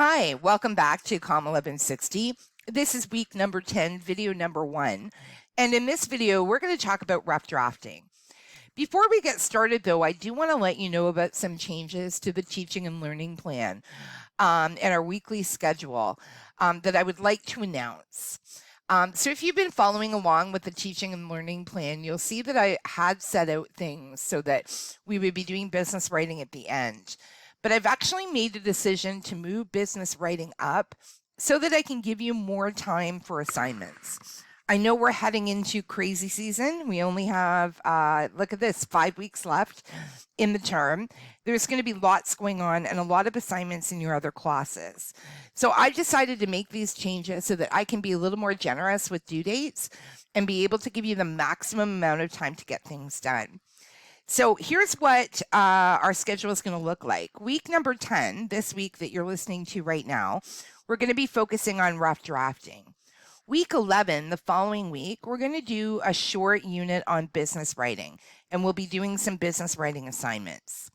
Hi, welcome back to COMM1160. This is week number 10, video number 1. And in this video, we're going to talk about rough drafting. Before we get started, though, I do want to let you know about some changes to the teaching and learning plan and our weekly schedule that I would like to announce. So if you've been following along with the teaching and learning plan, you'll see that I had set out things so that we would be doing business writing at the end. But I've actually made the decision to move business writing up so that I can give you more time for assignments. I know we're heading into crazy season. We only have, look at this, 5 weeks left in the term. There's going to be lots going on and a lot of assignments in your other classes. So I decided to make these changes so that I can be a little more generous with due dates and be able to give you the maximum amount of time to get things done. So here's what our schedule is going to look like. Week number 10, this week that you're listening to right now, we're going to be focusing on rough drafting. Week 11, the following week, we're going to do a short unit on business writing, and we'll be doing some business writing assignments.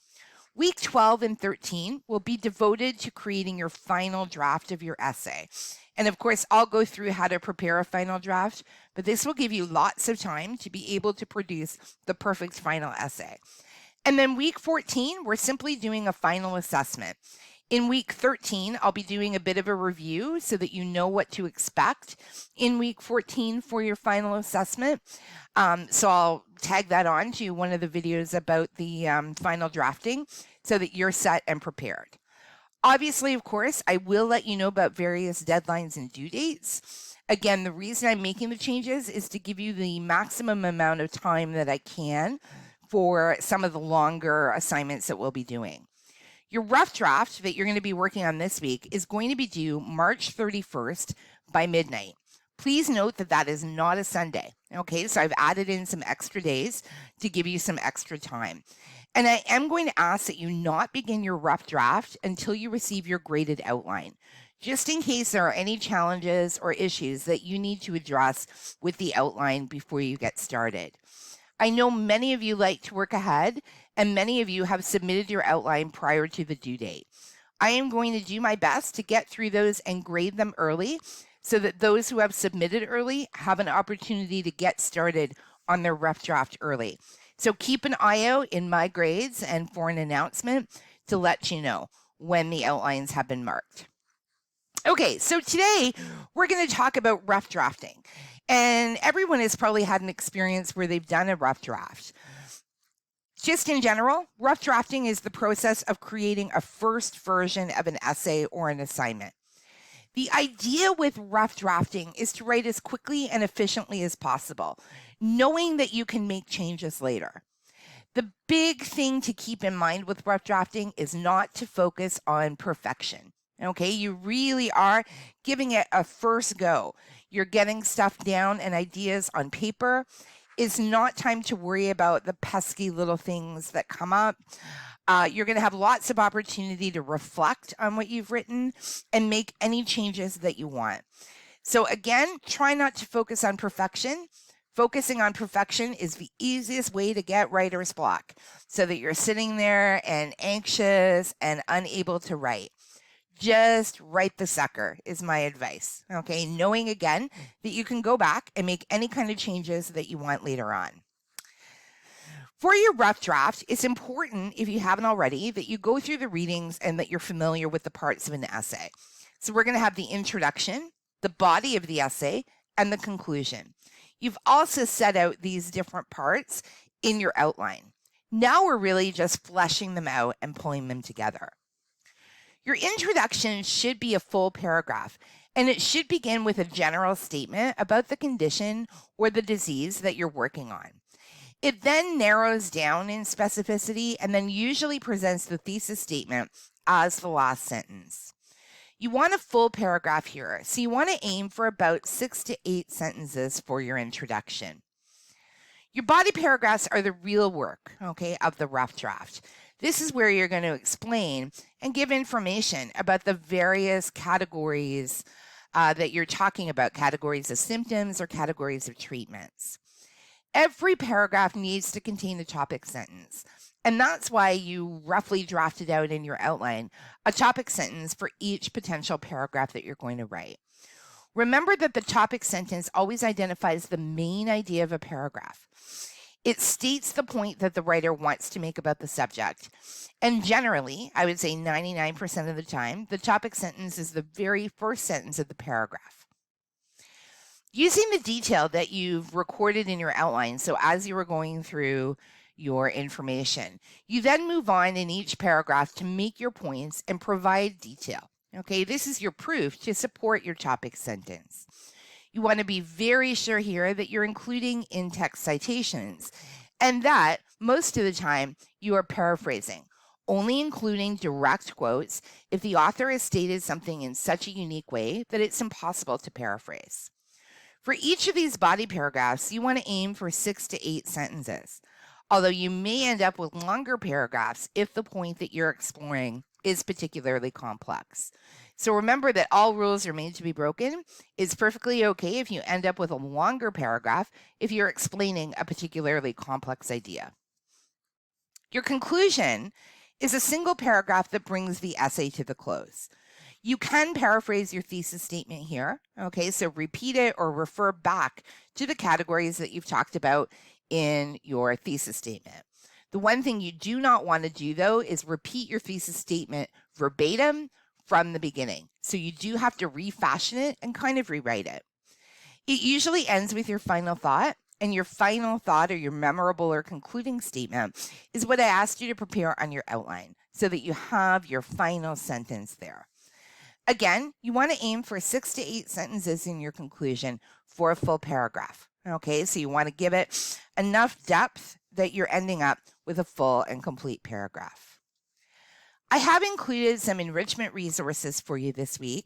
Week 12 and 13 will be devoted to creating your final draft of your essay. And of course, I'll go through how to prepare a final draft, but this will give you lots of time to be able to produce the perfect final essay. And then week 14, we're simply doing a final assessment. In week 13, I'll be doing a bit of a review so that you know what to expect in week 14 for your final assessment. So I'll tag that on to one of the videos about the final drafting so that you're set and prepared. Obviously, of course, I will let you know about various deadlines and due dates. Again, the reason I'm making the changes is to give you the maximum amount of time that I can for some of the longer assignments that we'll be doing. Your rough draft that you're going to be working on this week is going to be due March 31st by midnight. Please note that that is not a Sunday. Okay, so I've added in some extra days to give you some extra time. And I am going to ask that you not begin your rough draft until you receive your graded outline, just in case there are any challenges or issues that you need to address with the outline before you get started. I know many of you like to work ahead, and many of you have submitted your outline prior to the due date. I am going to do my best to get through those and grade them early so that those who have submitted early have an opportunity to get started on their rough draft early. So keep an eye out in my grades and for an announcement to let you know when the outlines have been marked. Okay, so today we're going to talk about rough drafting. And everyone has probably had an experience where they've done a rough draft. Just in general, rough drafting is the process of creating a first version of an essay or an assignment. The idea with rough drafting is to write as quickly and efficiently as possible, knowing that you can make changes later. The big thing to keep in mind with rough drafting is not to focus on perfection. Okay, you really are giving it a first go. You're getting stuff down and ideas on paper. It's not time to worry about the pesky little things that come up. You're going to have lots of opportunity to reflect on what you've written and make any changes that you want. So again, try not to focus on perfection. Focusing on perfection is the easiest way to get writer's block so that you're sitting there and anxious and unable to write. Just write the sucker is my advice. Okay, knowing again that you can go back and make any kind of changes that you want later on. For your rough draft, it's important, if you haven't already, that you go through the readings and that you're familiar with the parts of an essay. So we're going to have the introduction, the body of the essay, and the conclusion. You've also set out these different parts in your outline. Now we're really just fleshing them out and pulling them together. Your introduction should be a full paragraph, and it should begin with a general statement about the condition or the disease that you're working on. It then narrows down in specificity and then usually presents the thesis statement as the last sentence. You want a full paragraph here, so you want to aim for about 6 to 8 sentences for your introduction. Your body paragraphs are the real work, okay, of the rough draft. This is where you're going to explain and give information about the various categories that you're talking about, categories of symptoms or categories of treatments. Every paragraph needs to contain a topic sentence. And that's why you roughly drafted out in your outline a topic sentence for each potential paragraph that you're going to write. Remember that the topic sentence always identifies the main idea of a paragraph. It states the point that the writer wants to make about the subject. And generally, I would say 99% of the time, the topic sentence is the very first sentence of the paragraph. Using the detail that you've recorded in your outline, so as you were going through your information, you then move on in each paragraph to make your points and provide detail. Okay, this is your proof to support your topic sentence. You want to be very sure here that you're including in-text citations and that most of the time you are paraphrasing, only including direct quotes if the author has stated something in such a unique way that it's impossible to paraphrase. For each of these body paragraphs, you want to aim for 6 to 8 sentences, although you may end up with longer paragraphs if the point that you're exploring is particularly complex. So remember that all rules are made to be broken. It's perfectly okay if you end up with a longer paragraph if you're explaining a particularly complex idea. Your conclusion is a single paragraph that brings the essay to the close. You can paraphrase your thesis statement here, okay? So repeat it or refer back to the categories that you've talked about in your thesis statement. The one thing you do not want to do, though, is repeat your thesis statement verbatim from the beginning. So you do have to refashion it and kind of rewrite it. It usually ends with your final thought, and your final thought or your memorable or concluding statement is what I asked you to prepare on your outline so that you have your final sentence there. Again, you want to aim for 6 to 8 sentences in your conclusion for a full paragraph. Okay, so you want to give it enough depth that you're ending up with a full and complete paragraph. I have included some enrichment resources for you this week,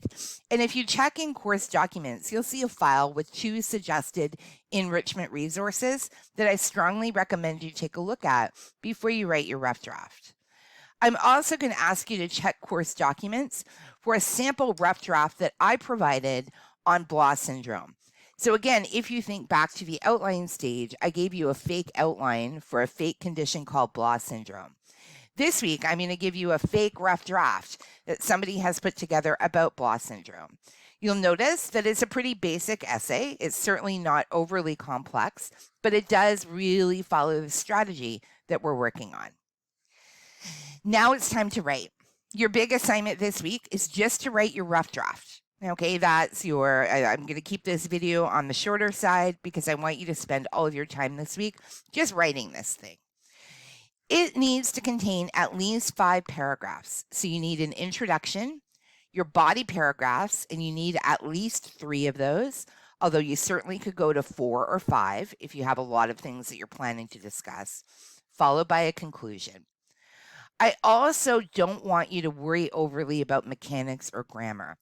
and if you check in course documents, you'll see a file with 2 suggested enrichment resources that I strongly recommend you take a look at before you write your rough draft. I'm also going to ask you to check course documents for a sample rough draft that I provided on Blah syndrome. So again, if you think back to the outline stage, I gave you a fake outline for a fake condition called Blah syndrome. This week, I'm going to give you a fake rough draft that somebody has put together about Blah syndrome. You'll notice that it's a pretty basic essay. It's certainly not overly complex, but it does really follow the strategy that we're working on. Now it's time to write. Your big assignment this week is just to write your rough draft. Okay, that's I'm going to keep this video on the shorter side because I want you to spend all of your time this week just writing this thing. It needs to contain at least 5 paragraphs. So you need an introduction, your body paragraphs, and you need at least 3 of those, although you certainly could go to 4 or 5 if you have a lot of things that you're planning to discuss, followed by a conclusion. I also don't want you to worry overly about mechanics or grammar.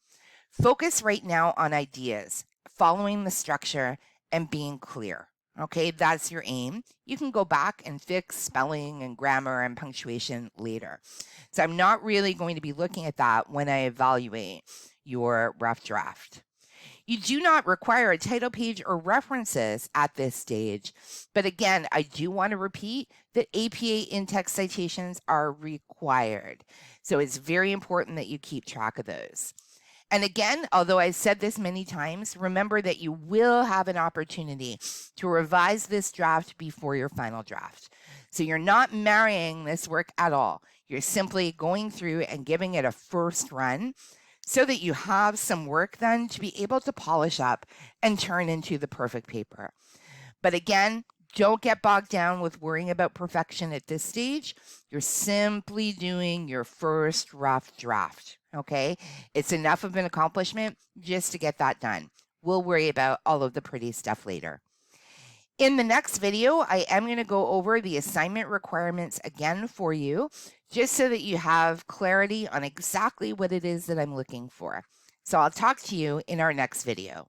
Focus right now on ideas, following the structure, and being clear. Okay, that's your aim. You can go back and fix spelling and grammar and punctuation later. So I'm not really going to be looking at that when I evaluate your rough draft. You do not require a title page or references at this stage, but again, I do want to repeat that APA in-text citations are required. So it's very important that you keep track of those. And again, although I've said this many times, remember that you will have an opportunity to revise this draft before your final draft. So you're not marrying this work at all. You're simply going through and giving it a first run so that you have some work then to be able to polish up and turn into the perfect paper. But again, don't get bogged down with worrying about perfection at this stage. You're simply doing your first rough draft, okay? It's enough of an accomplishment just to get that done. We'll worry about all of the pretty stuff later. In the next video, I am going to go over the assignment requirements again for you, just so that you have clarity on exactly what it is that I'm looking for. So I'll talk to you in our next video.